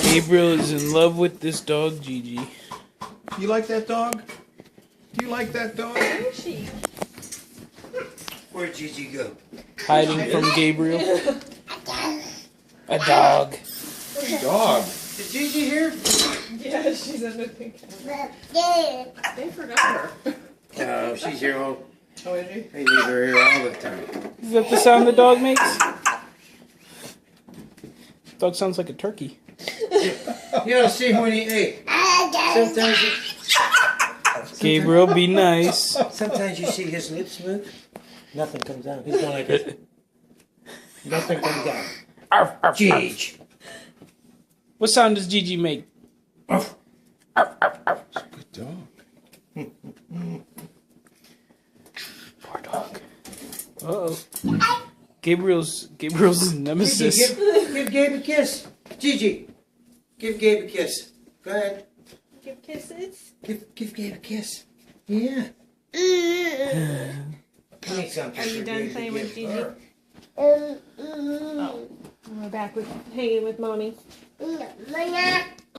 Gabriel is in love with this dog, Gigi. You like that dog? Do you like that dog? Where is she? Where'd Gigi go? Hiding from Gabriel. A dog. Dog. Is Gigi here? Yeah, she's under the couch. They forgot her. Oh, she's here all. Oh, is she? They leave her here all the time. Is that the sound the dog makes? Dog sounds like a turkey. You ought to see when he ate. Gabriel, be nice. Sometimes you see his lips move. Nothing comes out. He's going like this. Nothing comes out. Arf, arf, Gigi. What sound does Gigi make? Arf. Arf, arf, arf. Good dog. Poor dog. Uh-oh. Gabriel's nemesis. Gigi, give Gabe a kiss. Gigi, give Gabe a kiss. Go ahead. Give kisses. Give Gabe a kiss. Yeah. Are you done playing with Gigi? Oh, we're back with hanging with mommy.